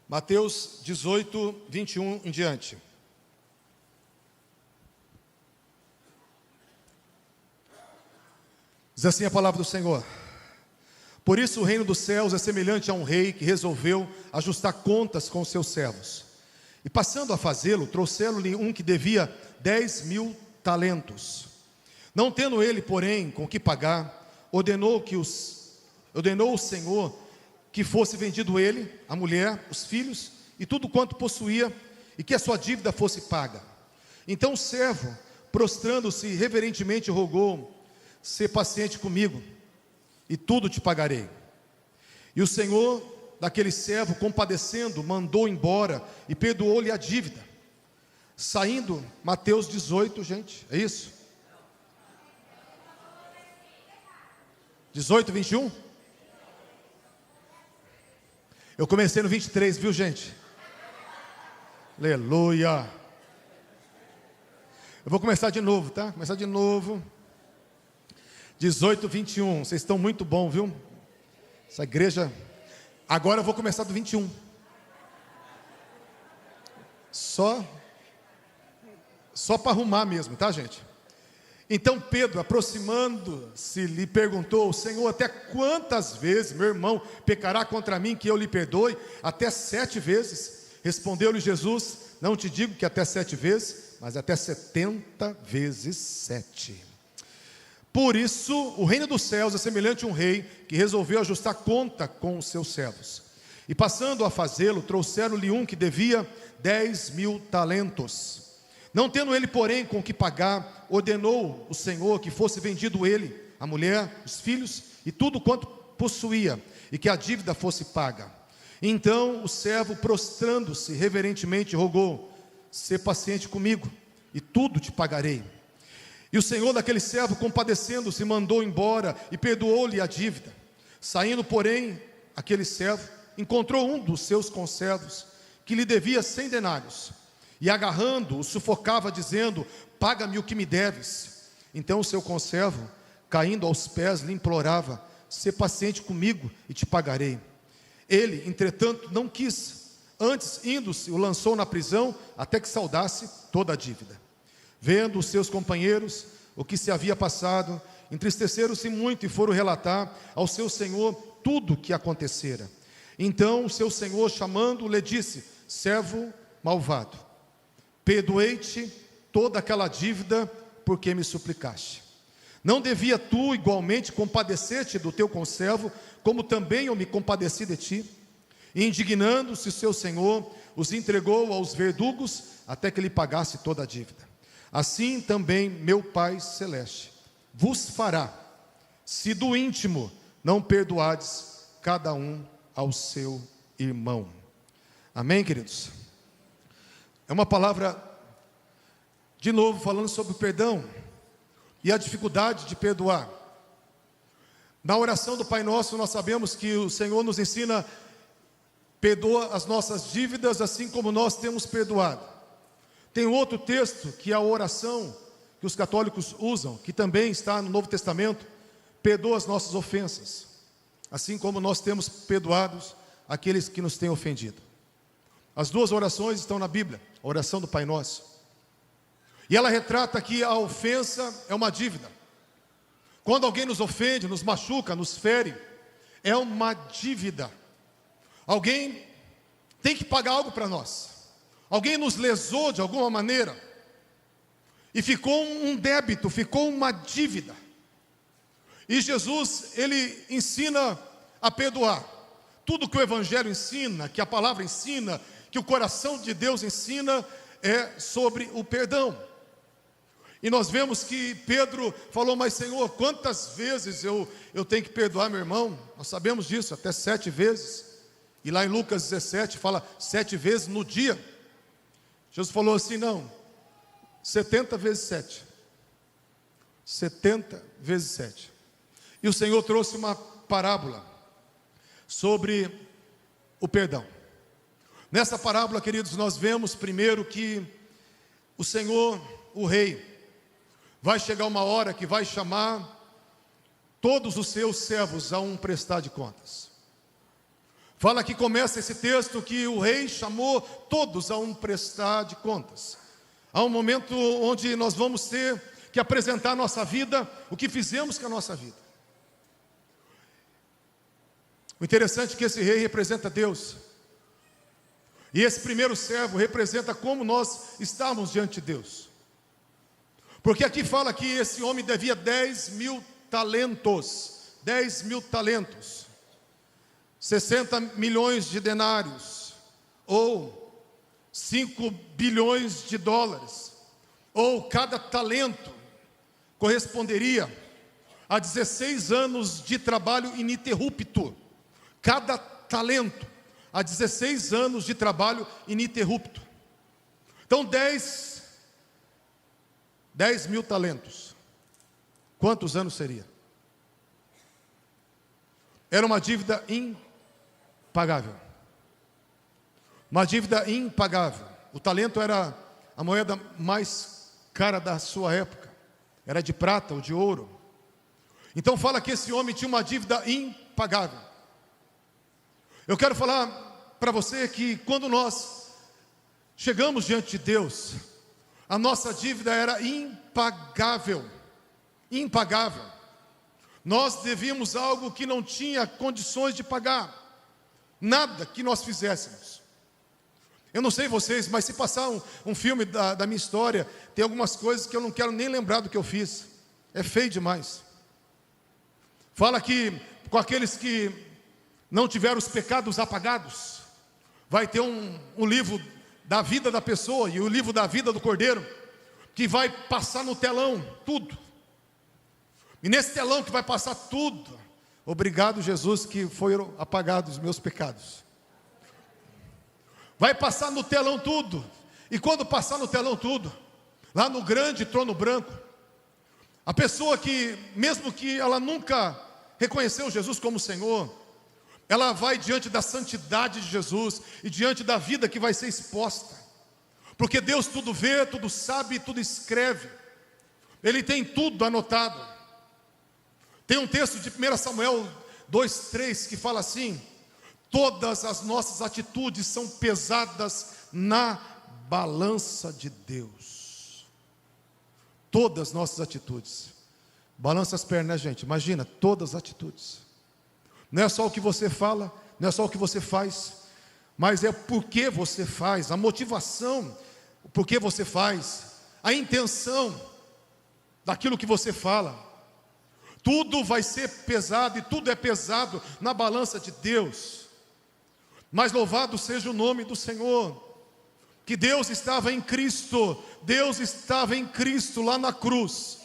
Mateus 18, 21 em diante. Diz assim a palavra do Senhor: Por isso o reino dos céus é semelhante a um rei que resolveu ajustar contas com os seus servos. E passando a fazê-lo, trouxeram-lhe um que devia 10.000 talentos. Não tendo ele, porém, com que pagar, ordenou o Senhor que fosse vendido ele, a mulher, os filhos e tudo quanto possuía, e que a sua dívida fosse paga. Então o servo, prostrando-se reverentemente, rogou: Sê paciente comigo, e tudo te pagarei. E o Senhor daquele servo, compadecendo, mandou embora e perdoou-lhe a dívida. Saindo, Mateus 18, gente, é isso? 18, 21? Eu comecei no 23, viu, gente? Aleluia. Eu vou começar de novo, tá? Começar de novo. 18, 21. Vocês estão muito bom, viu? Essa igreja. Agora eu vou começar do 21. Só para arrumar mesmo, tá, gente? Então Pedro, aproximando-se, lhe perguntou: Senhor, até quantas vezes meu irmão pecará contra mim que eu lhe perdoe? Até 7 vezes? Respondeu-lhe Jesus: Não te digo que até 7 vezes, mas até 70 vezes 7. Por isso, o reino dos céus é semelhante a um rei que resolveu ajustar conta com os seus servos. E passando a fazê-lo, trouxeram-lhe um que devia 10.000 talentos. Não tendo ele, porém, com que pagar, ordenou o Senhor que fosse vendido ele, a mulher, os filhos e tudo quanto possuía, e que a dívida fosse paga. Então o servo, prostrando-se reverentemente, rogou: Sê paciente comigo, e tudo te pagarei. E o Senhor daquele servo, compadecendo-se, mandou embora e perdoou-lhe a dívida. Saindo, porém, aquele servo encontrou um dos seus conservos que lhe devia 100 denários. E agarrando-o, sufocava, dizendo: Paga-me o que me deves. Então o seu conservo, caindo aos pés, lhe implorava: Sê paciente comigo e te pagarei. Ele, entretanto, não quis. Antes, indo-se, o lançou na prisão, até que saldasse toda a dívida. Vendo os seus companheiros o que se havia passado, entristeceram-se muito e foram relatar ao seu senhor tudo o que acontecera. Então o seu senhor, chamando-o, lhe disse: Servo malvado, perdoei-te toda aquela dívida porque me suplicaste. Não devia tu igualmente compadecer-te do teu conservo, como também eu me compadeci de ti? E indignando-se o seu senhor, os entregou aos verdugos até que lhe pagasse toda a dívida. Assim também meu Pai Celeste vos fará, se do íntimo não perdoardes cada um ao seu irmão. Amém, queridos? É uma palavra, de novo, falando sobre o perdão e a dificuldade de perdoar. Na oração do Pai Nosso, nós sabemos que o Senhor nos ensina: perdoa as nossas dívidas, assim como nós temos perdoado. Tem outro texto, que é a oração que os católicos usam, que também está no Novo Testamento: perdoa as nossas ofensas, assim como nós temos perdoados aqueles que nos têm ofendido. As duas orações estão na Bíblia, a oração do Pai Nosso. E ela retrata que a ofensa é uma dívida. Quando alguém nos ofende, nos machuca, nos fere, é uma dívida. Alguém tem que pagar algo para nós. Alguém nos lesou de alguma maneira, e ficou um débito, ficou uma dívida. E Jesus, ele ensina a perdoar. Tudo que o Evangelho ensina, que a palavra ensina, que o coração de Deus ensina, é sobre o perdão. E nós vemos que Pedro falou: Mas Senhor, quantas vezes eu tenho que perdoar meu irmão? Nós sabemos disso, até 7 vezes. E lá em Lucas 17 fala 7 vezes no dia. Jesus falou assim: não, 70 vezes 7. 70 vezes 7. E o Senhor trouxe uma parábola sobre o perdão. Nessa parábola, queridos, nós vemos primeiro que o Senhor, o Rei, vai chegar uma hora que vai chamar todos os seus servos a um prestar de contas. Fala que começa esse texto que o rei chamou todos a um prestar de contas. Há um momento onde nós vamos ter que apresentar a nossa vida, o que fizemos com a nossa vida. O interessante é que esse rei representa Deus. E esse primeiro servo representa como nós estamos diante de Deus. Porque aqui fala que esse homem devia 10 mil talentos. 10 mil talentos. 60 milhões de denários. Ou 5 bilhões de dólares. Ou cada talento corresponderia a 16 anos de trabalho ininterrupto. Cada talento a 16 anos de trabalho ininterrupto. Então 10 mil talentos. Quantos anos seria? Era uma dívida impagável. Uma dívida impagável. O talento era a moeda mais cara da sua época. Era de prata ou de ouro. Então fala que esse homem tinha uma dívida impagável. Eu quero falar para você que quando nós chegamos diante de Deus, a nossa dívida era impagável. Impagável. Nós devíamos algo que não tinha condições de pagar. Nada que nós fizéssemos. Eu não sei vocês, mas se passar um filme da minha história, tem algumas coisas que eu não quero nem lembrar do que eu fiz. É feio demais. Fala que com aqueles que não tiveram os pecados apagados, vai ter um livro da vida da pessoa e o livro da vida do Cordeiro, que vai passar no telão tudo. E nesse telão que vai passar tudo, obrigado Jesus que foram apagados os meus pecados. Vai passar no telão tudo. E quando passar no telão tudo, lá no grande trono branco, a pessoa que, mesmo que ela nunca reconheceu Jesus como Senhor, ela vai diante da santidade de Jesus e diante da vida que vai ser exposta. Porque Deus tudo vê, tudo sabe e tudo escreve. Ele tem tudo anotado. Tem um texto de 1 Samuel 2:3 que fala assim: todas as nossas atitudes são pesadas na balança de Deus. Todas as nossas atitudes. Balança as pernas, gente. Imagina, todas as atitudes. Não é só o que você fala, não é só o que você faz, mas é por que você faz, a motivação, por que você faz, a intenção daquilo que você fala. Tudo vai ser pesado e tudo é pesado na balança de Deus. Mas louvado seja o nome do Senhor, que Deus estava em Cristo, Deus estava em Cristo lá na cruz,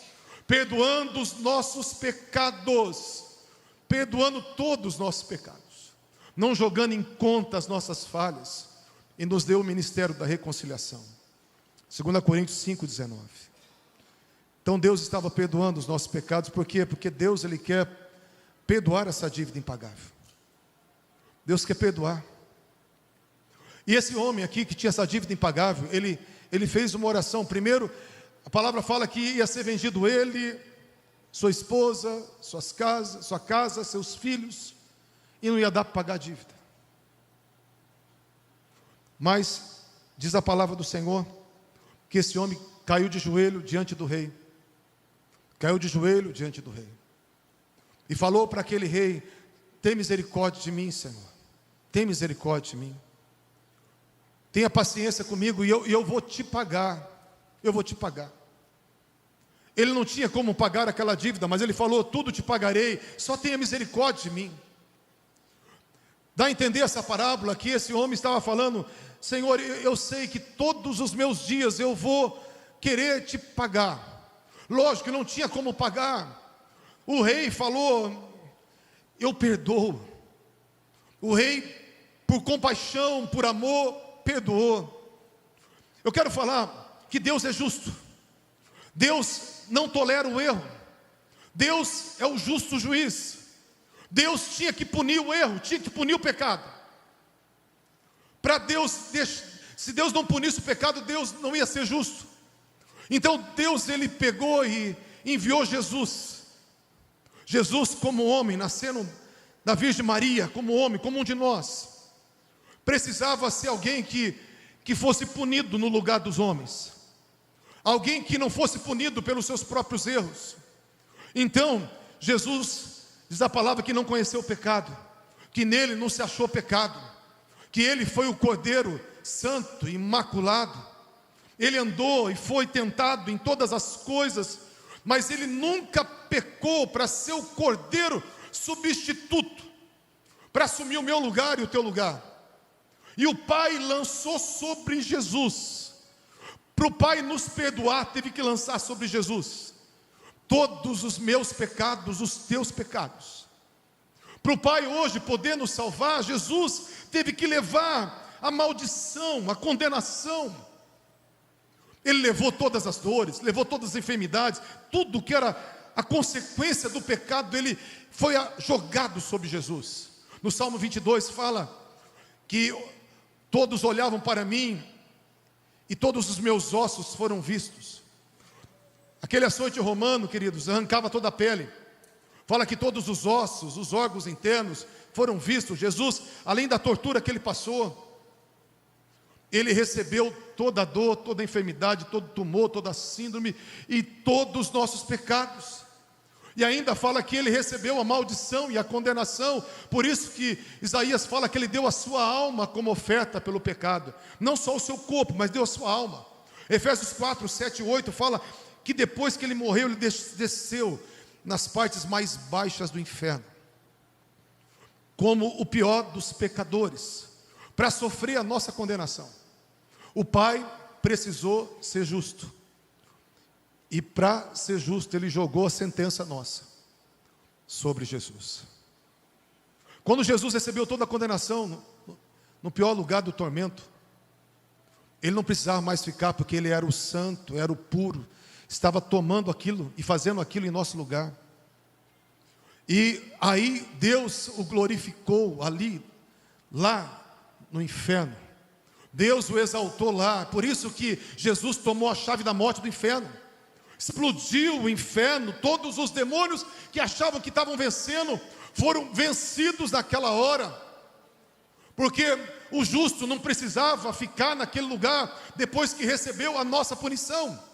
perdoando os nossos pecados, perdoando todos os nossos pecados, não jogando em conta as nossas falhas, e nos deu o ministério da reconciliação. 2 Coríntios 5:19. Então Deus estava perdoando os nossos pecados, por quê? Porque Deus, Ele quer perdoar essa dívida impagável. Deus quer perdoar. E esse homem aqui, que tinha essa dívida impagável, ele fez uma oração. Primeiro, a palavra fala que ia ser vendido ele, sua esposa, sua casa, seus filhos, e não ia dar para pagar a dívida. Mas, diz a palavra do Senhor, que esse homem caiu de joelho diante do rei. Caiu de joelho diante do rei. E falou para aquele rei: tem misericórdia de mim, Senhor. Tem misericórdia de mim. Tenha paciência comigo e eu vou te pagar. Eu vou te pagar. Ele não tinha como pagar aquela dívida, mas ele falou: tudo te pagarei, só tenha misericórdia de mim. Dá a entender essa parábola que esse homem estava falando: Senhor, eu sei que todos os meus dias eu vou querer te pagar. Lógico que não tinha como pagar. O rei falou: eu perdoo. O rei, por compaixão, por amor, perdoou. Eu quero falar que Deus é justo. Deus não tolera o erro. Deus é o justo juiz. Deus tinha que punir o erro, tinha que punir o pecado. Para Deus, se Deus não punisse o pecado, Deus não ia ser justo. Então Deus, Ele pegou e enviou Jesus. Jesus como homem, nascendo da Virgem Maria, como homem, como um de nós, precisava ser alguém que fosse punido no lugar dos homens, alguém que não fosse punido pelos seus próprios erros. Então, Jesus, diz a palavra, que não conheceu o pecado, que nele não se achou pecado, que ele foi o Cordeiro santo, imaculado. Ele andou e foi tentado em todas as coisas, mas ele nunca pecou, para ser o Cordeiro substituto, para assumir o meu lugar e o teu lugar. E o Pai lançou sobre Jesus. Para o Pai nos perdoar, teve que lançar sobre Jesus todos os meus pecados, os teus pecados. Para o Pai hoje poder nos salvar, Jesus teve que levar a maldição, a condenação. Ele levou todas as dores, levou todas as enfermidades, tudo que era a consequência do pecado, ele foi jogado sobre Jesus. No Salmo 22 fala que todos olhavam para mim e todos os meus ossos foram vistos. Aquele açoite romano, queridos, arrancava toda a pele. Fala que todos os ossos, os órgãos internos foram vistos. Jesus, além da tortura que ele passou, ele recebeu toda a dor, toda a enfermidade, todo tumor, toda a síndrome e todos os nossos pecados. E ainda fala que ele recebeu a maldição e a condenação. Por isso que Isaías fala que ele deu a sua alma como oferta pelo pecado. Não só o seu corpo, mas deu a sua alma. Efésios 4, 7 e 8 fala que depois que ele morreu, ele desceu nas partes mais baixas do inferno, como o pior dos pecadores, para sofrer a nossa condenação. O Pai precisou ser justo, e para ser justo, ele jogou a sentença nossa sobre Jesus. Quando Jesus recebeu toda a condenação, no pior lugar do tormento, ele não precisava mais ficar, porque ele era o santo, era o puro, estava tomando aquilo e fazendo aquilo em nosso lugar. E aí Deus o glorificou ali, lá no inferno. Deus o exaltou lá. Por isso que Jesus tomou a chave da morte do inferno. Explodiu o inferno. Todos os demônios que achavam que estavam vencendo foram vencidos naquela hora. Porque o justo não precisava ficar naquele lugar depois que recebeu a nossa punição.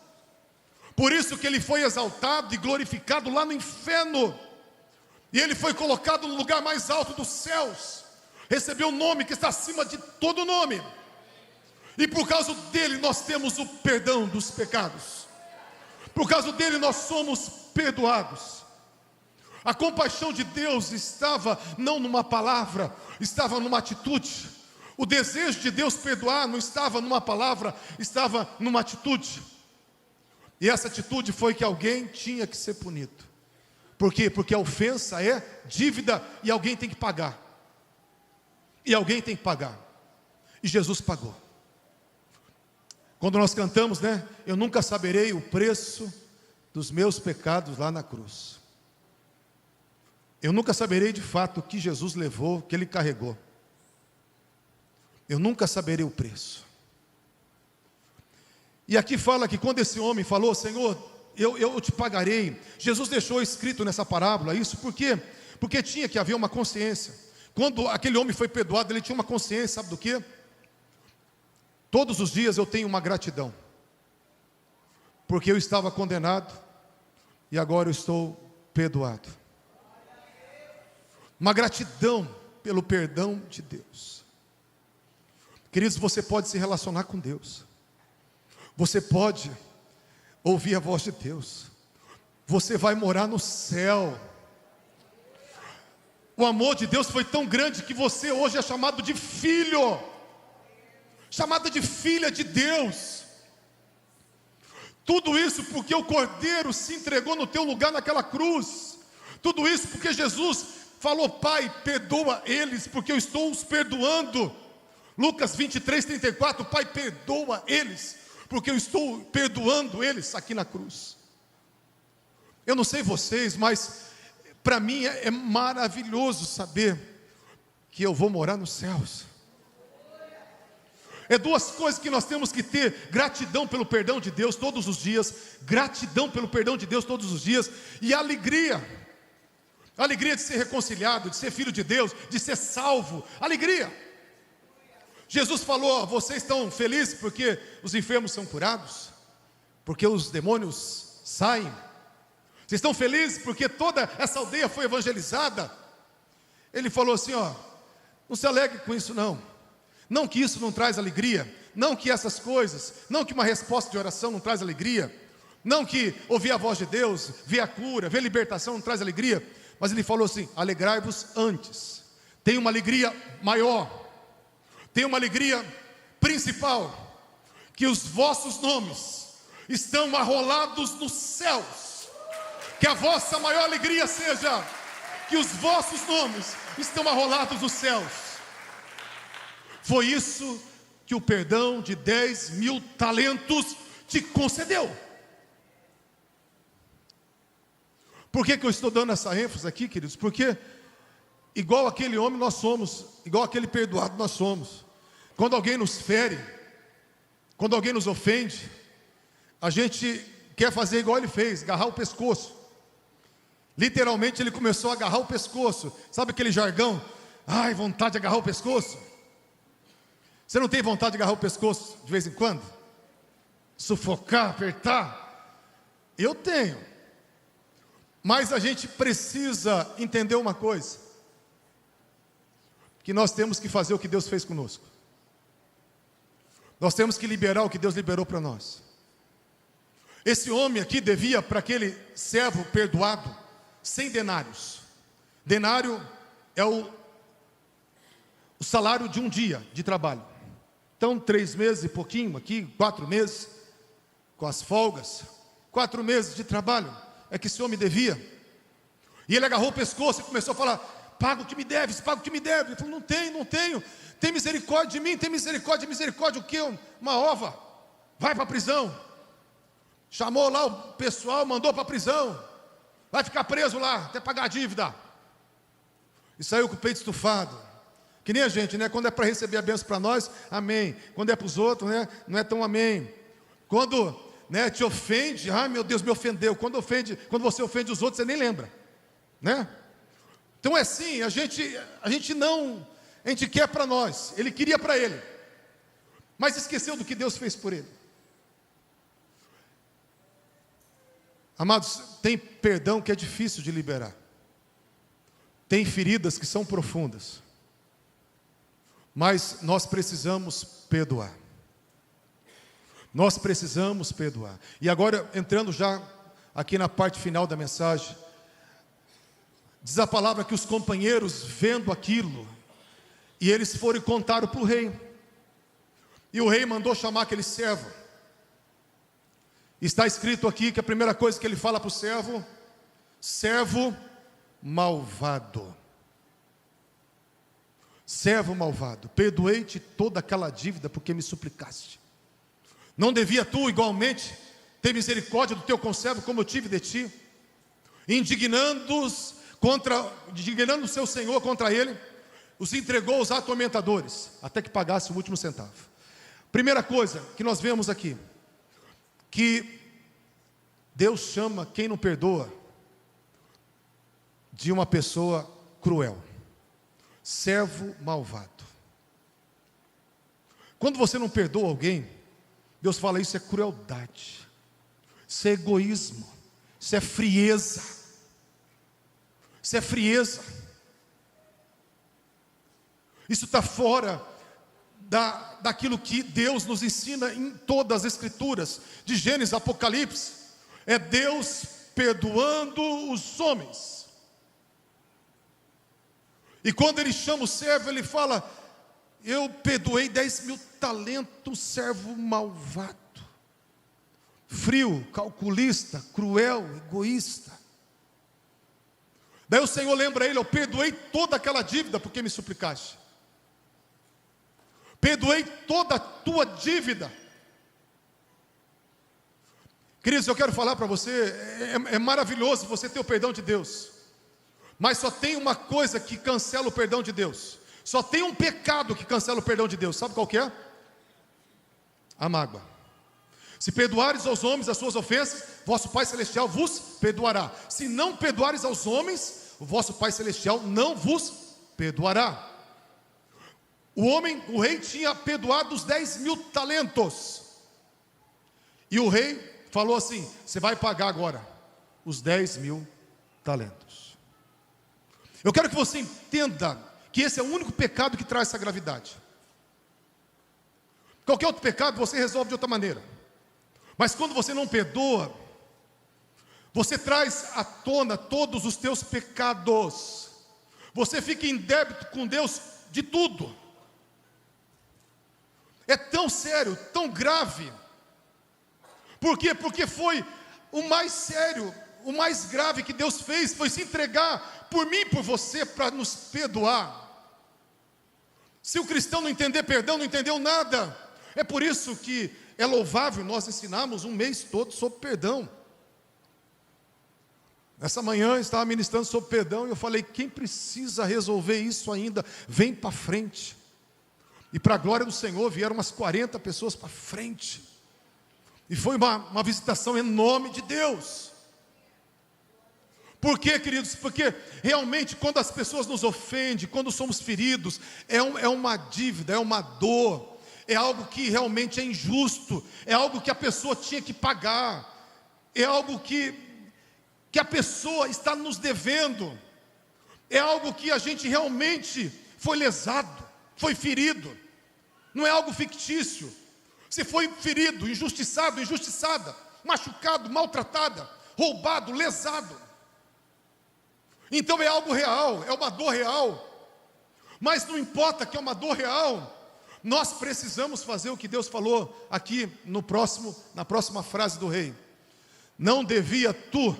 Por isso que ele foi exaltado e glorificado lá no inferno. E ele foi colocado no lugar mais alto dos céus. Recebeu um nome que está acima de todo nome. E por causa dele nós temos o perdão dos pecados. Por causa dele nós somos perdoados. A compaixão de Deus estava não numa palavra, estava numa atitude. O desejo de Deus perdoar não estava numa palavra, estava numa atitude. E essa atitude foi que alguém tinha que ser punido. Por quê? Porque a ofensa é dívida e alguém tem que pagar. E alguém tem que pagar. E Jesus pagou. Quando nós cantamos, né? Eu nunca saberei o preço dos meus pecados lá na cruz. Eu nunca saberei de fato o que Jesus levou, o que ele carregou. Eu nunca saberei o preço. E aqui fala que quando esse homem falou, Senhor, eu te pagarei. Jesus deixou escrito nessa parábola isso, por quê? Porque tinha que haver uma consciência. Quando aquele homem foi perdoado, ele tinha uma consciência, sabe do quê? Todos os dias eu tenho uma gratidão, porque eu estava condenado e agora eu estou perdoado. Uma gratidão pelo perdão de Deus. Queridos, você pode se relacionar com Deus. Você pode ouvir a voz de Deus. Você vai morar no céu. O amor de Deus foi tão grande que você hoje é chamado de filho, chamada de filha de Deus. Tudo isso porque o Cordeiro se entregou no teu lugar naquela cruz. Tudo isso porque Jesus falou, Pai, perdoa eles, porque eu estou os perdoando. Lucas 23, 34, Pai, perdoa eles, porque eu estou perdoando eles aqui na cruz. Eu não sei vocês, mas para mim é maravilhoso saber que eu vou morar nos céus. É duas coisas que nós temos que ter: gratidão pelo perdão de Deus todos os dias, gratidão pelo perdão de Deus todos os dias, e alegria. alegria de ser reconciliado, de ser filho de Deus, de ser salvo, alegria. Jesus falou: vocês estão felizes porque os enfermos são curados, porque os demônios saem? Vocês estão felizes porque toda essa aldeia foi evangelizada? Ele falou assim: não se alegre com isso não. Não que isso não traz alegria, não que essas coisas, não que uma resposta de oração não traz alegria, não que ouvir a voz de Deus, ver a cura, ver a libertação não traz alegria, mas ele falou assim: alegrai-vos antes. Tem uma alegria maior, tem uma alegria principal, que os vossos nomes estão arrolados nos céus. Que a vossa maior alegria seja que os vossos nomes estão arrolados nos céus. Foi isso que o perdão de 10.000 talentos te concedeu. Por que eu estou dando essa ênfase aqui, queridos? Porque igual aquele homem nós somos, igual aquele perdoado nós somos. Quando alguém nos fere, quando alguém nos ofende, a gente quer fazer igual ele fez, agarrar o pescoço. Literalmente ele começou a agarrar o pescoço. Sabe aquele jargão? Ai, vontade de agarrar o pescoço. Você não tem vontade de agarrar o pescoço de vez em quando? Sufocar, apertar? Eu tenho. Mas a gente precisa entender uma coisa: que nós temos que fazer o que Deus fez conosco. Nós temos que liberar o que Deus liberou para nós. Esse homem aqui devia para aquele servo perdoado 100 denários. Denário é o salário de um dia de trabalho. Então 3 meses e pouquinho aqui, 4 meses, com as folgas, 4 meses de trabalho, é que esse homem devia. E ele agarrou o pescoço e começou a falar: paga o que me deves, paga o que me deves. Ele falou: não tenho, tem misericórdia de mim, tem misericórdia, o que? Uma ova, vai para a prisão. Chamou lá o pessoal, mandou para a prisão, vai ficar preso lá, até pagar a dívida. E saiu com o peito estufado, que nem a gente, né? Quando é para receber a bênção para nós, amém. Quando é para os outros, né? Não é tão amém. Quando, né, te ofende, ai meu Deus, me ofendeu. Quando você ofende os outros, você nem lembra, né? Então é assim, a gente quer para nós, ele queria para ele, mas esqueceu do que Deus fez por ele. Amados, tem perdão que é difícil de liberar, tem feridas que são profundas, mas nós precisamos perdoar. Nós precisamos perdoar. E agora, entrando já aqui na parte final da mensagem, diz a palavra que os companheiros, vendo aquilo, e eles foram e contaram para o rei. E o rei mandou chamar aquele servo. Está escrito aqui que a primeira coisa que ele fala para o servo: servo malvado. Servo malvado, perdoei-te toda aquela dívida porque me suplicaste. Não devia tu igualmente ter misericórdia do teu conservo como eu tive de ti? Indignando o seu senhor contra ele, os entregou aos atormentadores, até que pagasse o último centavo. Primeira coisa que nós vemos aqui, que Deus chama quem não perdoa de uma pessoa cruel, servo malvado. Quando você não perdoa alguém, Deus fala: isso é crueldade, isso é egoísmo, isso é frieza, isso é frieza. Isso está fora daquilo que Deus nos ensina em todas as escrituras, de Gênesis a Apocalipse. É Deus perdoando os homens. E quando ele chama o servo, ele fala: eu perdoei 10.000 talentos, servo malvado, frio, calculista, cruel, egoísta. Daí o Senhor lembra ele: eu perdoei toda aquela dívida porque me suplicaste. Perdoei toda a tua dívida. Queridos, eu quero falar para você, é maravilhoso você ter o perdão de Deus, mas só tem uma coisa que cancela o perdão de Deus. Só tem um pecado que cancela o perdão de Deus. Sabe qual que é? A mágoa. Se perdoares aos homens as suas ofensas, vosso Pai Celestial vos perdoará. Se não perdoares aos homens, o vosso Pai Celestial não vos perdoará. O rei tinha perdoado os 10.000 talentos. E o rei falou assim: você vai pagar agora os 10.000 talentos. Eu quero que você entenda que esse é o único pecado que traz essa gravidade. Qualquer outro pecado você resolve de outra maneira. Mas quando você não perdoa, você traz à tona todos os teus pecados. Você fica em débito com Deus de tudo. É tão sério, tão grave. Por quê? Porque foi o mais sério, o mais grave que Deus fez, foi se entregar por mim e por você para nos perdoar. Se o cristão não entender perdão, não entendeu nada. É por isso que é louvável nós ensinarmos um mês todo sobre perdão. Essa manhã eu estava ministrando sobre perdão e eu falei: quem precisa resolver isso ainda, vem para frente. E para a glória do Senhor vieram umas 40 pessoas para frente. E foi uma visitação em nome de Deus. Por quê, queridos? Porque realmente quando as pessoas nos ofendem, quando somos feridos, é uma dívida, é uma dor, é algo que realmente é injusto, é algo que a pessoa tinha que pagar, é algo que a pessoa está nos devendo, é algo que a gente realmente foi lesado, foi ferido, não é algo fictício. Você foi ferido, injustiçado, injustiçada, machucado, maltratada, roubado, lesado. Então é algo real, é uma dor real. Mas não importa que é uma dor real, nós precisamos fazer o que Deus falou aqui na próxima frase do rei. Não devia tu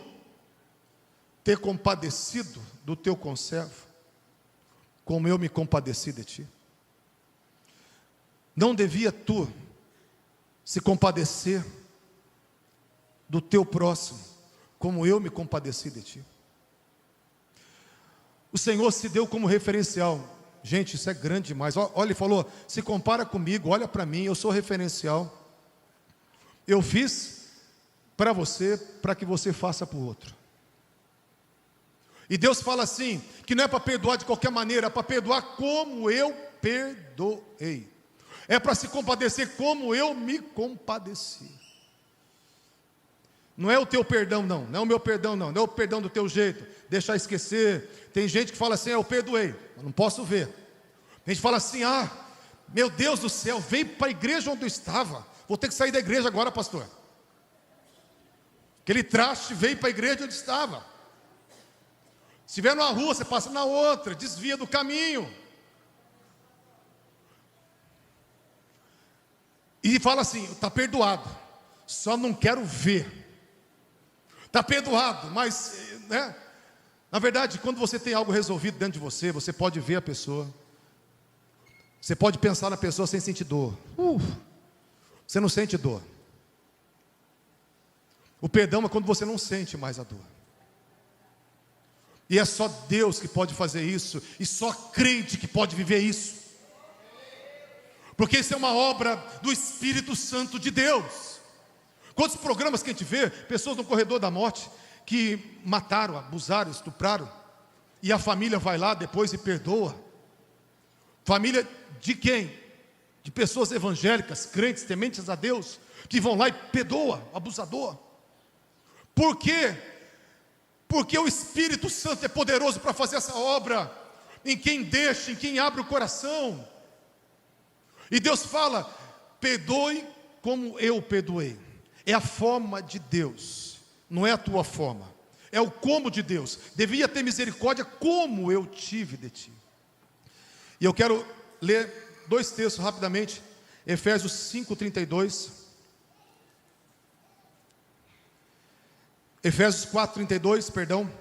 ter compadecido do teu conservo, como eu me compadeci de ti? Não devia tu se compadecer do teu próximo, como eu me compadeci de ti? O Senhor se deu como referencial. Gente, isso é grande demais. Olha, ele falou: se compara comigo, olha para mim, eu sou referencial. Eu fiz para você, para que você faça para o outro. E Deus fala assim, que não é para perdoar de qualquer maneira, é para perdoar como eu perdoei. É para se compadecer como eu me compadeci. Não é o teu perdão não, não é o meu perdão não é o perdão do teu jeito, deixar esquecer. Tem gente que fala assim: eu perdoei, eu não posso ver. Tem gente que fala assim: meu Deus do céu, veio para a igreja onde eu estava, vou ter que sair da igreja agora, pastor. Aquele traste veio para a igreja onde estava. Se estiver numa rua, você passa na outra, desvia do caminho. E fala assim: está perdoado, só não quero ver. Está perdoado, mas, né? Na verdade, quando você tem algo resolvido dentro de você, você pode ver a pessoa, você pode pensar na pessoa sem sentir dor. Você não sente dor. O perdão é quando você não sente mais a dor. E é só Deus que pode fazer isso, e só crente que pode viver isso. Porque isso é uma obra do Espírito Santo de Deus. Quantos programas que a gente vê, pessoas no corredor da morte, que mataram, abusaram, estupraram, e a família vai lá depois e perdoa. Família de quem? De pessoas evangélicas, crentes, tementes a Deus, que vão lá e perdoa o abusador. Por quê? Porque o Espírito Santo é poderoso para fazer essa obra, em quem deixa, em quem abre o coração. E Deus fala: perdoe como eu perdoei. É a forma de Deus, não é a tua forma, é o como de Deus. Devia ter misericórdia como eu tive de ti. E eu quero ler 2 textos rapidamente. Efésios 5:32, Efésios 4:32, perdão,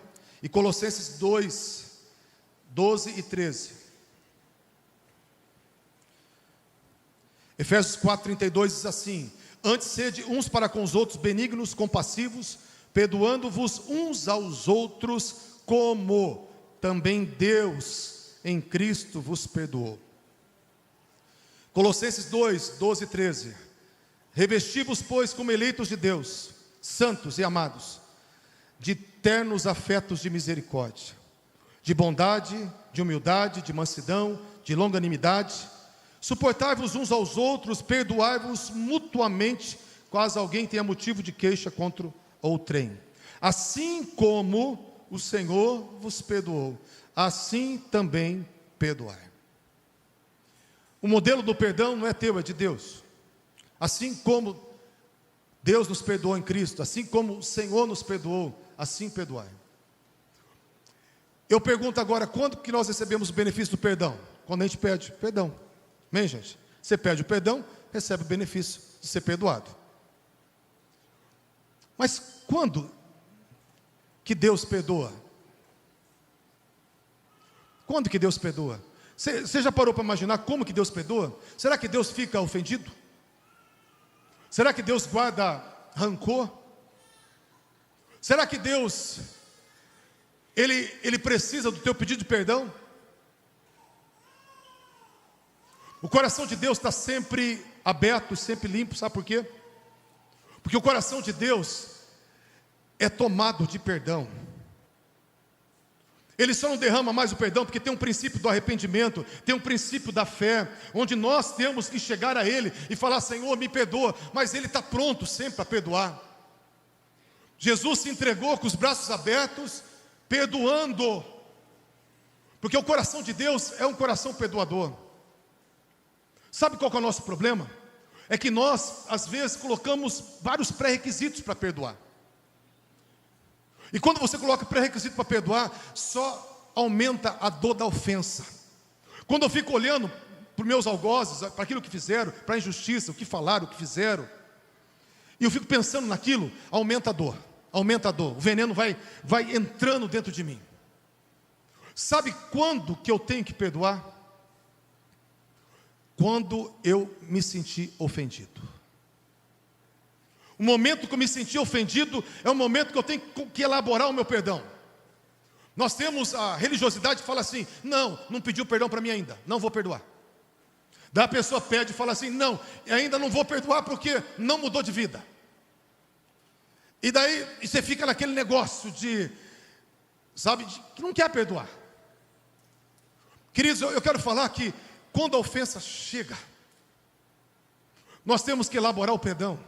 e Colossenses 2:12 e 13. Efésios 4:32 diz assim: antes sede uns para com os outros benignos, compassivos, perdoando-vos uns aos outros, como também Deus em Cristo vos perdoou. Colossenses 2:12 e 13. Revesti-vos, pois, como eleitos de Deus, santos e amados, de ternos afetos de misericórdia, de bondade, de humildade, de mansidão, de longanimidade. Suportai-vos uns aos outros, perdoai-vos mutuamente, caso alguém tenha motivo de queixa contra outrem. Assim como o Senhor vos perdoou, assim também perdoai. O modelo do perdão não é teu, é de Deus. Assim como Deus nos perdoou em Cristo, assim como o Senhor nos perdoou, assim perdoai. Eu pergunto agora, quando que nós recebemos o benefício do perdão? Quando a gente pede perdão. Amém, gente? Você pede o perdão, recebe o benefício de ser perdoado. Mas quando que Deus perdoa? Quando que Deus perdoa? Você já parou para imaginar como que Deus perdoa? Será que Deus fica ofendido? Será que Deus guarda rancor? Será que Deus, Ele precisa do teu pedido de perdão? O coração de Deus está sempre aberto, sempre limpo, sabe por quê? Porque o coração de Deus é tomado de perdão. Ele só não derrama mais o perdão porque tem um princípio do arrependimento, tem um princípio da fé, onde nós temos que chegar a Ele e falar: Senhor, me perdoa, mas Ele está pronto sempre a perdoar. Jesus se entregou com os braços abertos, perdoando, porque o coração de Deus é um coração perdoador. Sabe qual que é o nosso problema? É que nós, às vezes, colocamos vários pré-requisitos para perdoar. E quando você coloca pré-requisito para perdoar, só aumenta a dor da ofensa. Quando eu fico olhando para os meus algozes, para aquilo que fizeram, para a injustiça, o que falaram, o que fizeram, e eu fico pensando naquilo, aumenta a dor, o veneno vai entrando dentro de mim. Sabe quando que eu tenho que perdoar? Quando eu me senti ofendido. O momento que eu me senti ofendido é o momento que eu tenho que elaborar o meu perdão. Nós temos a religiosidade que fala assim: não pediu perdão para mim ainda, não vou perdoar. Daí a pessoa pede e fala assim: não, ainda não vou perdoar porque não mudou de vida. E daí você fica naquele negócio de, que não quer perdoar. Queridos, eu quero falar que quando a ofensa chega, nós temos que elaborar o perdão.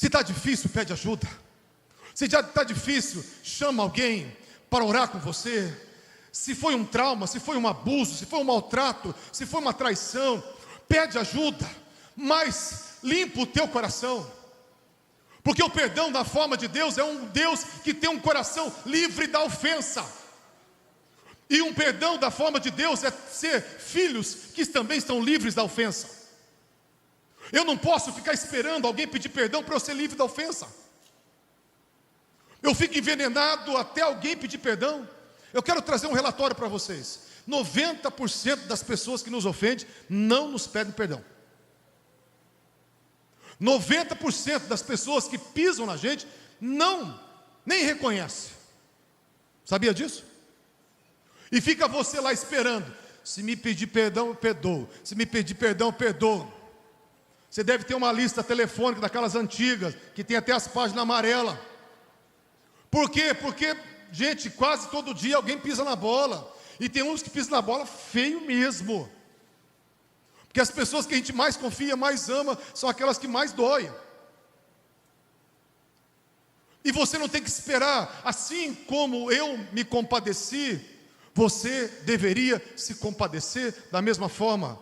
Se está difícil, pede ajuda. Se já está difícil, chama alguém para orar com você. Se foi um trauma, se foi um abuso, se foi um maltrato, se foi uma traição, pede ajuda, mas limpa o teu coração. Porque o perdão da forma de Deus é um Deus que tem um coração livre da ofensa. E um perdão da forma de Deus é ser filhos que também estão livres da ofensa. Eu não posso ficar esperando alguém pedir perdão para eu ser livre da ofensa. Eu fico envenenado até alguém pedir perdão. Eu quero trazer um relatório para vocês. 90% das pessoas que nos ofendem não nos pedem perdão. 90% das pessoas que pisam na gente nem reconhecem. Sabia disso? E fica você lá esperando. Se me pedir perdão, eu perdoo. Se me pedir perdão, eu perdoo. Você deve ter uma lista telefônica daquelas antigas, que tem até as páginas amarelas. Por quê? Porque, gente, quase todo dia alguém pisa na bola. E tem uns que pisam na bola feio mesmo. Porque as pessoas que a gente mais confia, mais ama, são aquelas que mais doem. E você não tem que esperar. Assim como eu me compadeci, você deveria se compadecer da mesma forma.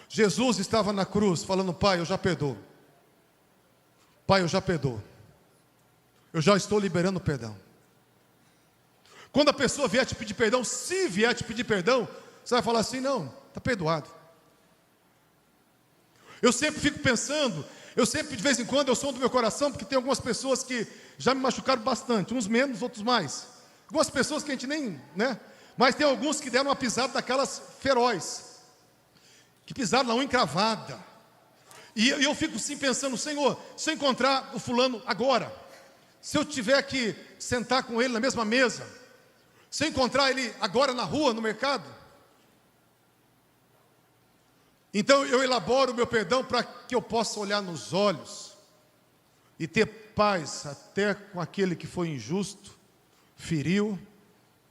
Jesus estava na cruz falando: Pai, eu já perdoo. Pai, eu já perdoo. Eu já estou liberando perdão. Quando a pessoa vier te pedir perdão, se vier te pedir perdão, você vai falar assim: não, está perdoado. Eu sempre fico pensando, de vez em quando eu sondo do meu coração, porque tem algumas pessoas que já me machucaram bastante, uns menos, outros mais. Algumas pessoas que a gente nem, mas tem alguns que deram uma pisada daquelas feroz, que pisaram na unha encravada. E eu fico assim pensando: Senhor, se eu encontrar o fulano agora, se eu tiver que sentar com ele na mesma mesa, se eu encontrar ele agora na rua, no mercado, então eu elaboro o meu perdão para que eu possa olhar nos olhos e ter paz até com aquele que foi injusto, feriu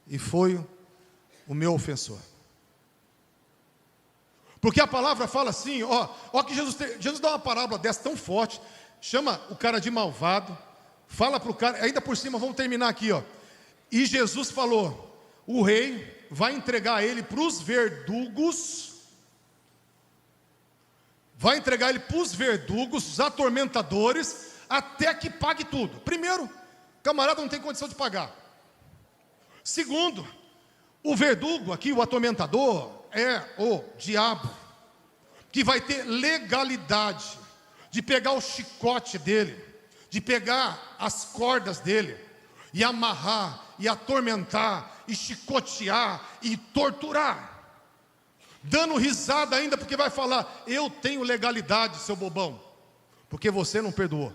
e foi o meu ofensor. Porque a palavra fala assim, ó que Jesus dá uma parábola dessa tão forte, chama o cara de malvado, fala para o cara, ainda por cima, vamos terminar aqui, e Jesus falou, o rei vai entregar ele para os verdugos, os atormentadores, até que pague tudo. Primeiro, o camarada não tem condição de pagar. Segundo, o verdugo aqui, o atormentador, é o diabo, que vai ter legalidade de pegar o chicote dele, de pegar as cordas dele, e amarrar, e atormentar, e chicotear, e torturar, dando risada ainda, porque vai falar, eu tenho legalidade, seu bobão, porque você não perdoou.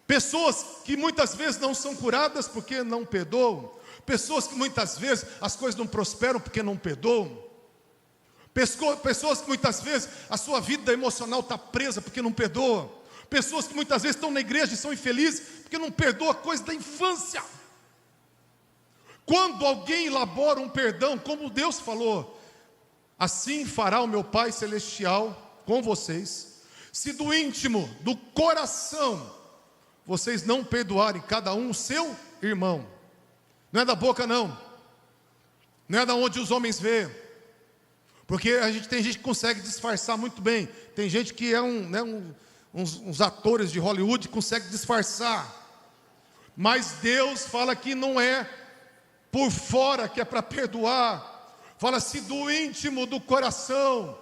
Pessoas que muitas vezes não são curadas porque não perdoam, pessoas que muitas vezes as coisas não prosperam porque não perdoam, pessoas que muitas vezes a sua vida emocional está presa porque não perdoam, pessoas que muitas vezes estão na igreja e são infelizes porque não perdoam coisa da infância. Quando alguém elabora um perdão, como Deus falou, assim fará o meu Pai Celestial com vocês, se do íntimo, do coração, vocês não perdoarem cada um o seu irmão. Não é da boca não é da onde os homens vê, porque tem gente que consegue disfarçar muito bem, tem gente que é uns atores de Hollywood que consegue disfarçar, mas Deus fala que não é por fora que é para perdoar, fala se do íntimo do coração,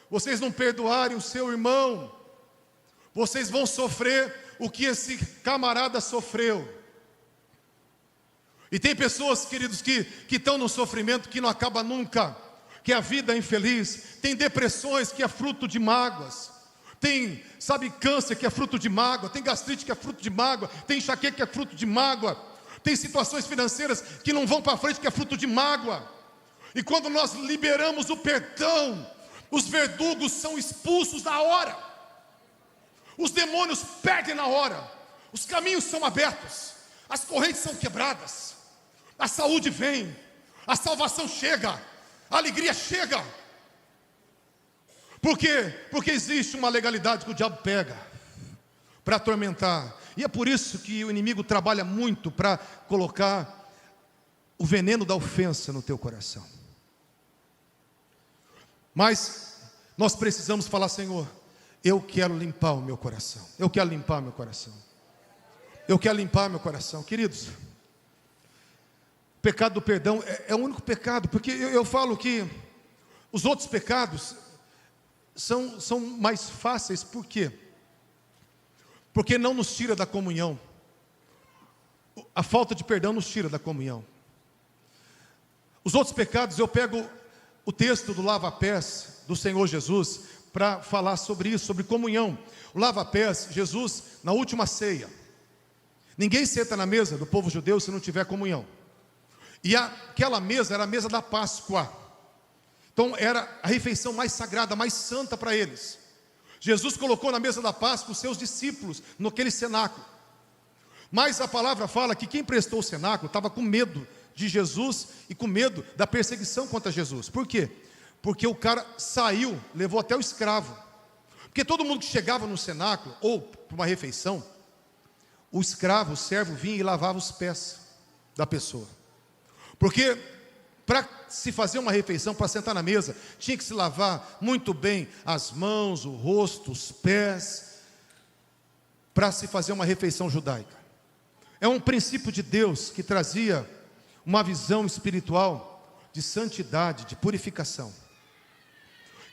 vocês não perdoarem o seu irmão, vocês vão sofrer o que esse camarada sofreu. E tem pessoas, queridos, que estão no sofrimento que não acaba nunca, que a vida é infeliz, tem depressões que é fruto de mágoas, tem, câncer que é fruto de mágoa, tem gastrite que é fruto de mágoa, tem enxaqueca que é fruto de mágoa, tem situações financeiras que não vão para frente que é fruto de mágoa. E quando nós liberamos o perdão, os verdugos são expulsos na hora, os demônios perdem na hora, os caminhos são abertos, as correntes são quebradas, a saúde vem, a salvação chega, a alegria chega. Por quê? Porque existe uma legalidade que o diabo pega para atormentar. E é por isso que o inimigo trabalha muito para colocar o veneno da ofensa no teu coração. Mas nós precisamos falar, Senhor, eu quero limpar o meu coração. Eu quero limpar meu coração. Eu quero limpar meu coração. Queridos, o pecado do perdão é o único pecado, porque eu falo que os outros pecados são mais fáceis. Por quê? Porque não nos tira da comunhão. A falta de perdão nos tira da comunhão. Os outros pecados, eu pego o texto do lava-pés do Senhor Jesus para falar sobre isso, sobre comunhão. O lava-pés, Jesus, na última ceia, ninguém senta na mesa do povo judeu se não tiver comunhão. E aquela mesa era a mesa da Páscoa. Então era a refeição mais sagrada, mais santa para eles. Jesus colocou na mesa da Páscoa os seus discípulos naquele cenáculo. Mas a palavra fala que quem prestou o cenáculo estava com medo de Jesus e com medo da perseguição contra Jesus. Por quê? Porque o cara saiu, levou até o escravo. Porque todo mundo que chegava no cenáculo ou para uma refeição, o escravo, o servo vinha e lavava os pés da pessoa. Porque para se fazer uma refeição, para sentar na mesa, tinha que se lavar muito bem as mãos, o rosto, os pés, para se fazer uma refeição judaica. É um princípio de Deus que trazia uma visão espiritual de santidade, de purificação.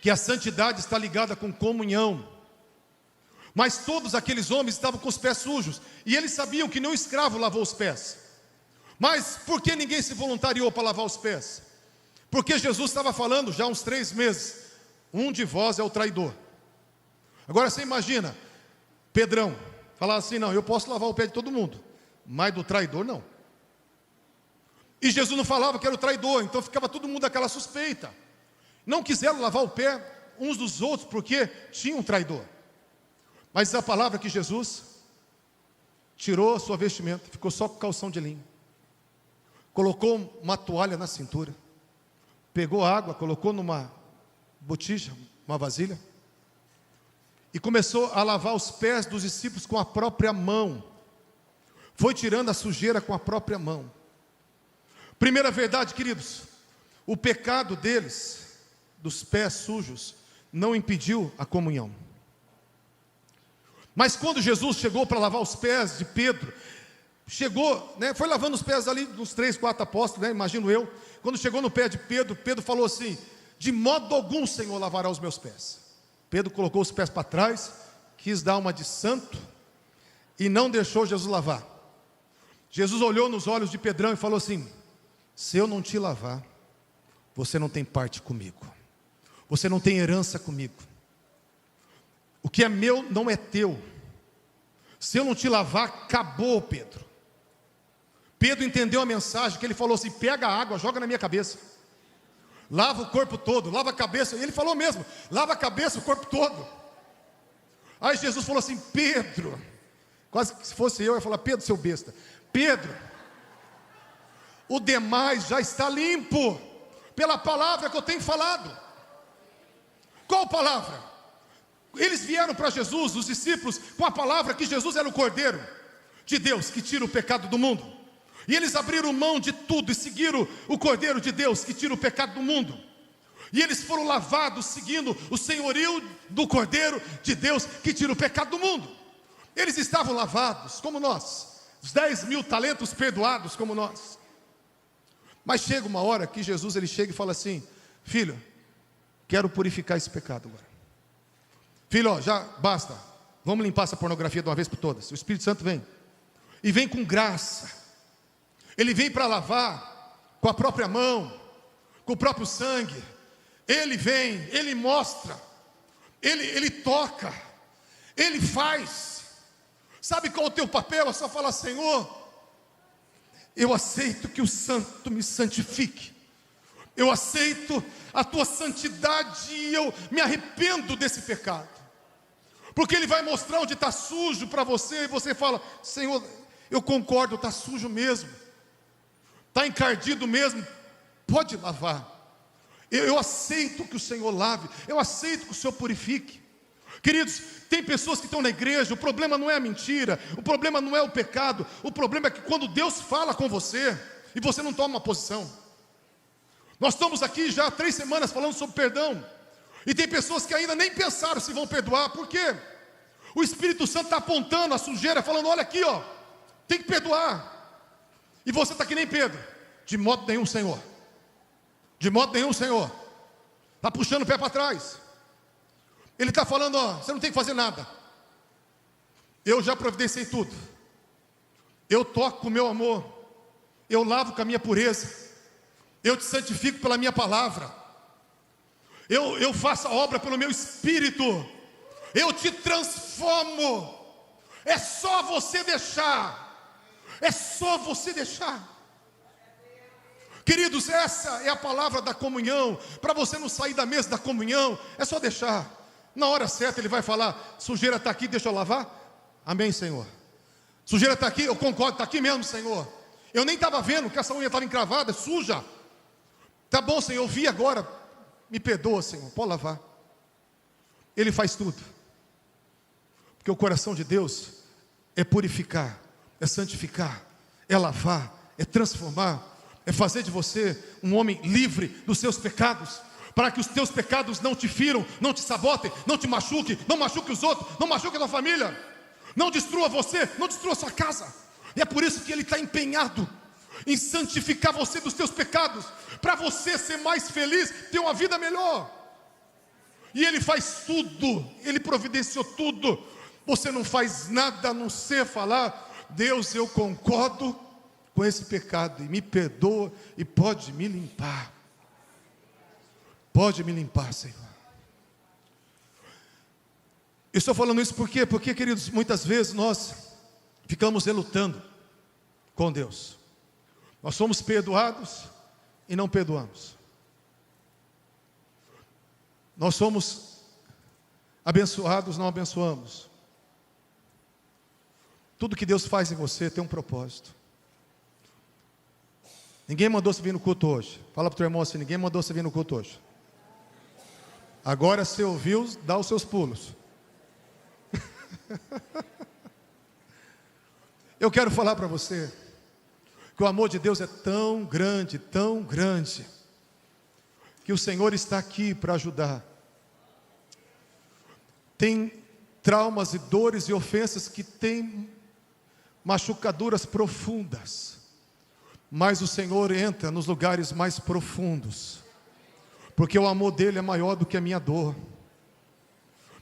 Que a santidade está ligada com comunhão. Mas todos aqueles homens estavam com os pés sujos, e eles sabiam que nenhum escravo lavou os pés. Mas por que ninguém se voluntariou para lavar os pés? Porque Jesus estava falando já há uns 3 meses, um de vós é o traidor. Agora você imagina, Pedrão, falar assim, não, eu posso lavar o pé de todo mundo, mas do traidor não. E Jesus não falava que era o traidor, então ficava todo mundo aquela suspeita. Não quiseram lavar o pé uns dos outros, porque tinha um traidor. Mas a palavra que Jesus tirou a sua vestimenta, ficou só com calção de linho. colocou uma toalha na cintura, pegou a água, colocou numa botija, uma vasilha, e começou a lavar os pés dos discípulos com a própria mão. Foi tirando a sujeira com a própria mão. Primeira verdade, queridos, o pecado deles, dos pés sujos, não impediu a comunhão. Mas quando Jesus chegou para lavar os pés de Pedro, chegou, foi lavando os pés ali dos 3, 4 apóstolos, imagino eu. Quando chegou no pé de Pedro, Pedro falou assim: de modo algum, Senhor, lavará os meus pés. Pedro colocou os pés para trás, quis dar uma de santo e não deixou Jesus lavar. Jesus olhou nos olhos de Pedrão e falou assim: se eu não te lavar, você não tem parte comigo, você não tem herança comigo. O que é meu não é teu. Se eu não te lavar, acabou, Pedro. Pedro entendeu a mensagem, que ele falou assim: pega a água, joga na minha cabeça, lava o corpo todo, lava a cabeça. E ele falou mesmo: lava a cabeça, o corpo todo. Aí Jesus falou assim: Pedro, quase que se fosse eu ia falar: Pedro, seu besta, Pedro, o demais já está limpo, pela palavra que eu tenho falado. Qual palavra? Eles vieram para Jesus, os discípulos, com a palavra que Jesus era o Cordeiro de Deus, que tira o pecado do mundo. E eles abriram mão de tudo e seguiram o Cordeiro de Deus, que tira o pecado do mundo. E eles foram lavados seguindo o senhorio do Cordeiro de Deus, que tira o pecado do mundo. Eles estavam lavados, como nós, os 10.000 talentos perdoados, como nós. Mas chega uma hora que Jesus ele chega e fala assim: filho, quero purificar esse pecado agora. Filho, já basta, vamos limpar essa pornografia de uma vez por todas. O Espírito Santo vem, e vem com graça. Ele vem para lavar com a própria mão, com o próprio sangue. Ele vem, ele mostra, ele toca, ele faz. Sabe qual é o teu papel? É só falar: Senhor, eu aceito que o santo me santifique, eu aceito a tua santidade e eu me arrependo desse pecado. Porque ele vai mostrar onde está sujo para você, e você fala: Senhor, eu concordo, está sujo mesmo, está encardido mesmo, pode lavar. Eu aceito que o Senhor lave, eu aceito que o Senhor purifique. Queridos, tem pessoas que estão na igreja, o problema não é a mentira, o problema não é o pecado, o problema é que quando Deus fala com você, e você não toma uma posição. Nós estamos aqui já há 3 semanas falando sobre perdão, e tem pessoas que ainda nem pensaram se vão perdoar. Por quê? O Espírito Santo está apontando a sujeira, falando: olha aqui, ó, tem que perdoar. E você está que nem Pedro: de modo nenhum, Senhor, de modo nenhum, Senhor. Está puxando o pé para trás. Ele está falando: ó, você não tem que fazer nada, eu já providenciei tudo, eu toco com o meu amor, eu lavo com a minha pureza, eu te santifico pela minha palavra, eu faço a obra pelo meu Espírito, eu te transformo. É só você deixar, é só você deixar. Queridos, essa é a palavra da comunhão. Para você não sair da mesa da comunhão, é só deixar. Na hora certa ele vai falar: sujeira está aqui, deixa eu lavar. Amém, Senhor. Sujeira está aqui, eu concordo, está aqui mesmo, Senhor. Eu nem estava vendo que essa unha estava encravada, suja. Tá bom, Senhor, eu vi agora, me perdoa, Senhor, pode lavar. Ele faz tudo, porque o coração de Deus é purificar, é santificar, é lavar, é transformar, é fazer de você um homem livre dos seus pecados, para que os teus pecados não te firam, não te sabotem, não te machuquem, não machuque os outros, não machuque a tua família, não destrua você, não destrua a sua casa. E é por isso que Ele está empenhado em santificar você dos teus pecados, para você ser mais feliz, ter uma vida melhor. E Ele faz tudo, Ele providenciou tudo. Você não faz nada a não ser falar: Deus, eu concordo com esse pecado, e me perdoa, e pode me limpar. Pode me limpar, Senhor. Eu estou falando isso por quê? Porque, queridos, muitas vezes nós ficamos relutando com Deus. Nós somos perdoados e não perdoamos. Nós somos abençoados, não abençoamos. Tudo que Deus faz em você tem um propósito. Ninguém mandou você vir no culto hoje. Fala para o teu irmão assim: ninguém mandou você vir no culto hoje. Agora, se ouviu, dá os seus pulos. Eu quero falar para você que o amor de Deus é tão grande, que o Senhor está aqui para ajudar. Tem traumas e dores e ofensas que têm machucaduras profundas, mas o Senhor entra nos lugares mais profundos, porque o amor dele é maior do que a minha dor,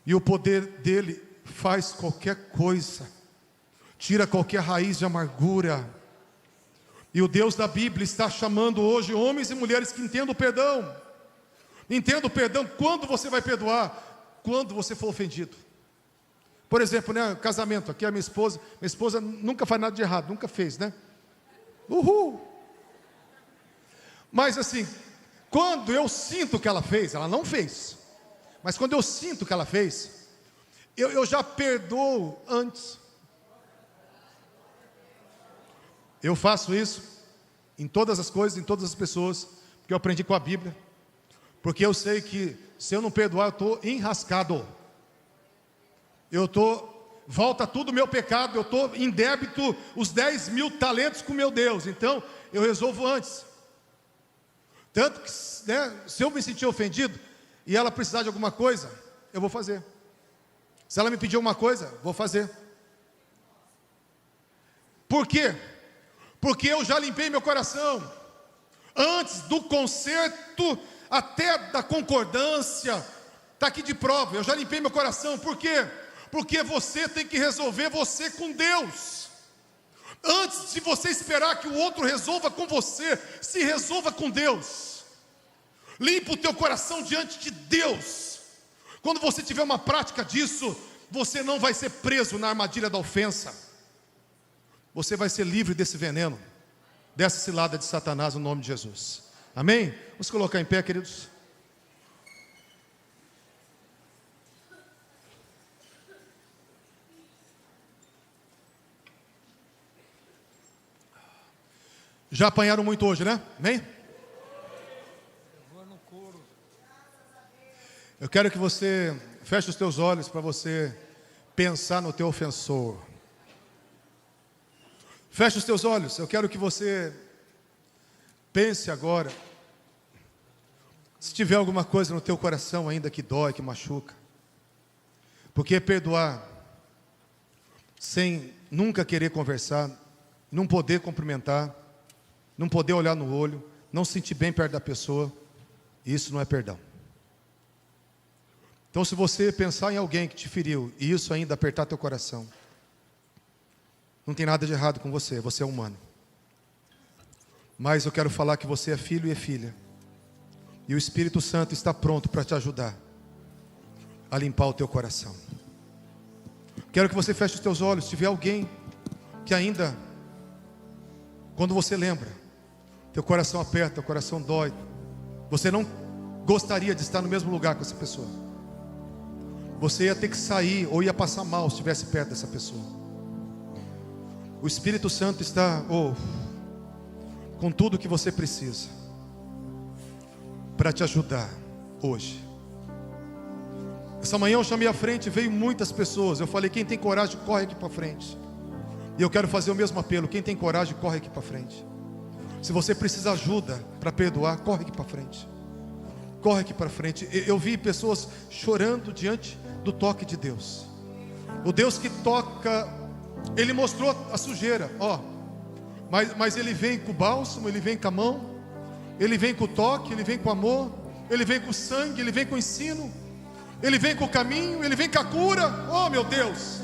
e o poder dele faz qualquer coisa, tira qualquer raiz de amargura. E o Deus da Bíblia está chamando hoje homens e mulheres que entendam o perdão. Entenda o perdão. Quando você vai perdoar? Quando você for ofendido. Por exemplo, né, casamento, aqui a minha esposa nunca faz nada de errado, nunca fez, né? Uhul! Mas assim, quando eu sinto que ela fez, ela não fez, mas quando eu sinto que ela fez, eu já perdoo antes. Eu faço isso em todas as coisas, em todas as pessoas, porque eu aprendi com a Bíblia, porque eu sei que se eu não perdoar, eu estou enrascado. Volta tudo o meu pecado, eu estou em débito os 10.000 talentos com meu Deus, então eu resolvo antes. Tanto que, né, se eu me sentir ofendido e ela precisar de alguma coisa, eu vou fazer. Se ela me pedir alguma coisa, vou fazer. Por quê? Porque eu já limpei meu coração, antes do conserto, até da concordância, está aqui de prova, eu já limpei meu coração. Por quê? Porque você tem que resolver você com Deus, antes de você esperar que o outro resolva com você, se resolva com Deus. Limpa o teu coração diante de Deus. Quando você tiver uma prática disso, você não vai ser preso na armadilha da ofensa. Você vai ser livre desse veneno, dessa cilada de Satanás, no nome de Jesus. Amém? Vamos colocar em pé, queridos. Já apanharam muito hoje, né? Amém? Eu quero que você feche os teus olhos para você pensar no teu ofensor. Feche os teus olhos, eu quero que você pense agora, se tiver alguma coisa no teu coração ainda que dói, que machuca, porque perdoar, sem nunca querer conversar, não poder cumprimentar, não poder olhar no olho, não se sentir bem perto da pessoa, isso não é perdão. Então, se você pensar em alguém que te feriu, e isso ainda apertar teu coração, não tem nada de errado com você, você é humano. Mas eu quero falar que você é filho e é filha, e o Espírito Santo está pronto para te ajudar a limpar o teu coração. Quero que você feche os teus olhos. Se tiver alguém que ainda, quando você lembra, teu coração aperta, teu coração dói, você não gostaria de estar no mesmo lugar com essa pessoa, você ia ter que sair ou ia passar mal se estivesse perto dessa pessoa. O Espírito Santo está com tudo que você precisa para te ajudar hoje. Essa manhã eu chamei à frente, veio muitas pessoas. Eu falei: quem tem coragem, corre aqui para frente. E eu quero fazer o mesmo apelo: quem tem coragem, corre aqui para frente. Se você precisa de ajuda para perdoar, corre aqui para frente. Corre aqui para frente. Eu vi pessoas chorando diante do toque de Deus. O Deus que toca, Ele mostrou a sujeira, mas Ele vem com o bálsamo, Ele vem com a mão, Ele vem com o toque, Ele vem com o amor, Ele vem com o sangue, Ele vem com o ensino, Ele vem com o caminho, Ele vem com a cura. Oh, meu Deus,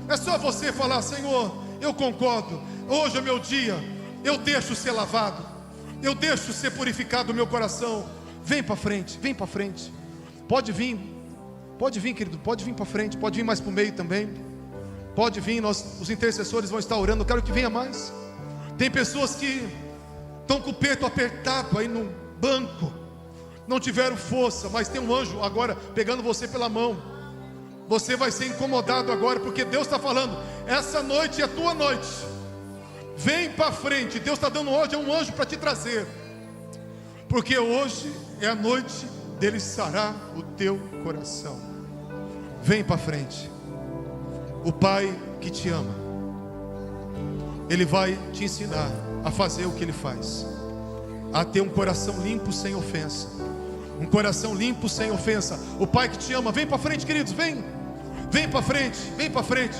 é só você falar: Senhor, eu concordo, hoje é meu dia, eu deixo ser lavado, eu deixo ser purificado o meu coração. Vem para frente, vem para frente. Pode vir, querido, pode vir para frente, pode vir mais para o meio também. Pode vir, os intercessores vão estar orando. Eu quero que venha mais. Tem pessoas que estão com o peito apertado aí no banco, não tiveram força, mas tem um anjo agora pegando você pela mão. Você vai ser incomodado agora, porque Deus está falando: essa noite é a tua noite. Vem para frente. Deus está dando hoje um anjo para te trazer, porque hoje é a noite dele sarar o teu coração. Vem para frente. O Pai que te ama, Ele vai te ensinar a fazer o que Ele faz, a ter um coração limpo sem ofensa. Um coração limpo sem ofensa. O Pai que te ama, vem para frente, queridos, vem. Vem para frente, vem para frente.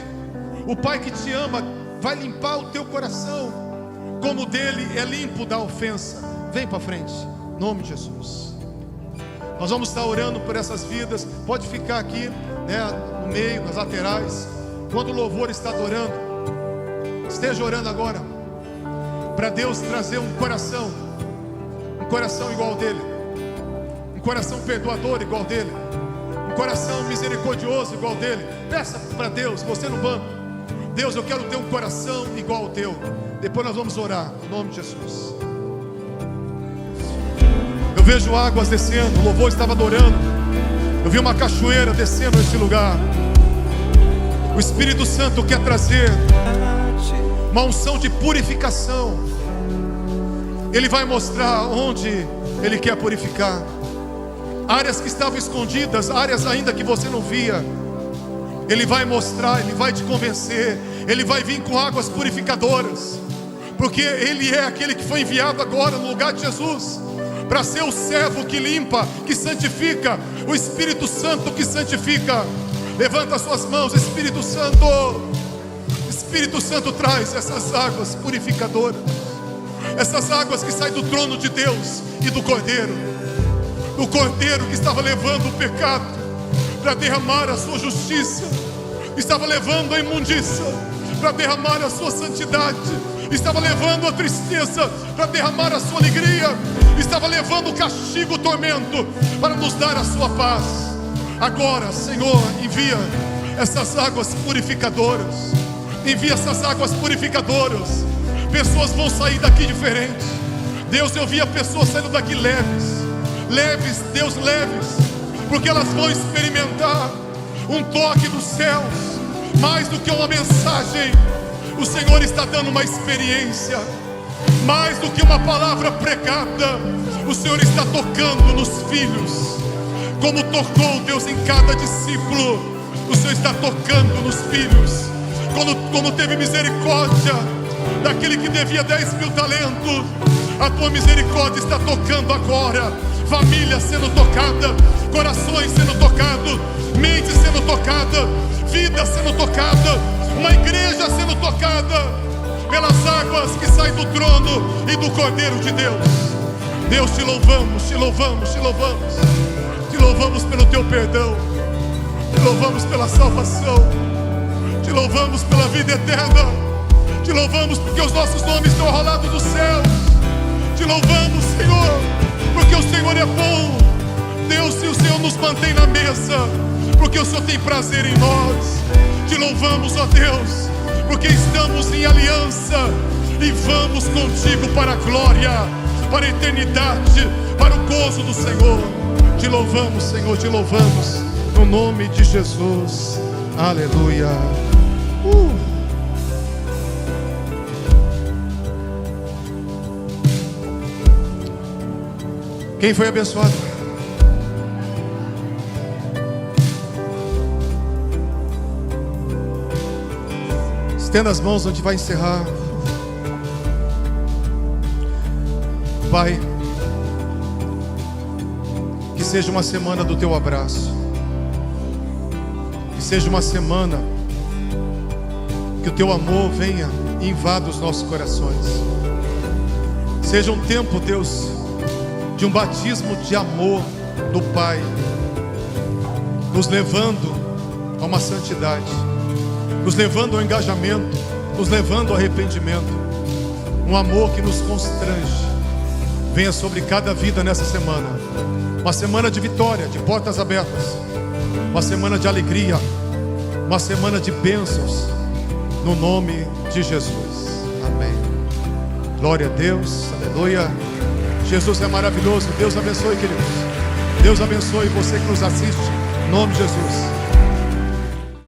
O Pai que te ama vai limpar o teu coração, como o dele é limpo da ofensa. Vem para frente, em nome de Jesus. Nós vamos estar orando por essas vidas. Pode ficar aqui, no meio, nas laterais. Quando o louvor está adorando, esteja orando agora, para Deus trazer um coração igual ao dele, um coração perdoador igual ao dele, um coração misericordioso igual ao dele. Peça para Deus, você no banco: Deus, eu quero ter um coração igual ao teu. Depois nós vamos orar, no nome de Jesus. Eu vejo águas descendo, o louvor estava adorando. Eu vi uma cachoeira descendo nesse lugar. O Espírito Santo quer trazer uma unção de purificação. Ele vai mostrar onde Ele quer purificar. Áreas que estavam escondidas, áreas ainda que você não via, Ele vai mostrar, Ele vai te convencer. Ele vai vir com águas purificadoras, porque Ele é aquele que foi enviado agora no lugar de Jesus, para ser o servo que limpa, que santifica, o Espírito Santo que santifica. Levanta as suas mãos, Espírito Santo. Espírito Santo, traz essas águas purificadoras, essas águas que saem do trono de Deus e do Cordeiro, do Cordeiro que estava levando o pecado para derramar a sua justiça, estava levando a imundícia para derramar a sua santidade, estava levando a tristeza para derramar a sua alegria, estava levando o castigo, o tormento para nos dar a sua paz. Agora, Senhor, envia essas águas purificadoras. Envia essas águas purificadoras. Pessoas vão sair daqui diferentes. Deus, eu via pessoas saindo daqui leves. Leves, Deus, leves, porque elas vão experimentar um toque dos céus. Mais do que uma mensagem, o Senhor está dando uma experiência. Mais do que uma palavra pregada, o Senhor está tocando nos filhos. Como tocou, Deus, em cada discípulo, o Senhor está tocando nos filhos. Como teve misericórdia daquele que devia 10.000 talentos, a tua misericórdia está tocando agora. Família sendo tocada, corações sendo tocados, mente sendo tocada, vida sendo tocada, uma igreja sendo tocada pelas águas que saem do trono e do Cordeiro de Deus. Deus, te louvamos, te louvamos, te louvamos. Te louvamos pelo teu perdão, te louvamos pela salvação, te louvamos pela vida eterna, te louvamos porque os nossos nomes estão rolados dos céus, te louvamos, Senhor, porque o Senhor é bom. Deus, e o Senhor nos mantém na mesa, porque o Senhor tem prazer em nós. Te louvamos, ó Deus, porque estamos em aliança e vamos contigo para a glória, para a eternidade, para o gozo do Senhor. Te louvamos, Senhor, te louvamos, no nome de Jesus. Aleluia. Quem foi abençoado? Estenda as mãos, onde vai encerrar. Pai, que seja uma semana do teu abraço, que seja uma semana que o teu amor venha e invada os nossos corações. Seja um tempo, Deus, de um batismo de amor do Pai, nos levando a uma santidade, nos levando ao engajamento, nos levando ao arrependimento. Um amor que nos constrange venha sobre cada vida nessa semana. Uma semana de vitória, de portas abertas, uma semana de alegria, uma semana de bênçãos, no nome de Jesus. Amém. Glória a Deus, aleluia. Jesus é maravilhoso. Deus abençoe, queridos. Deus abençoe você que nos assiste, em nome de Jesus.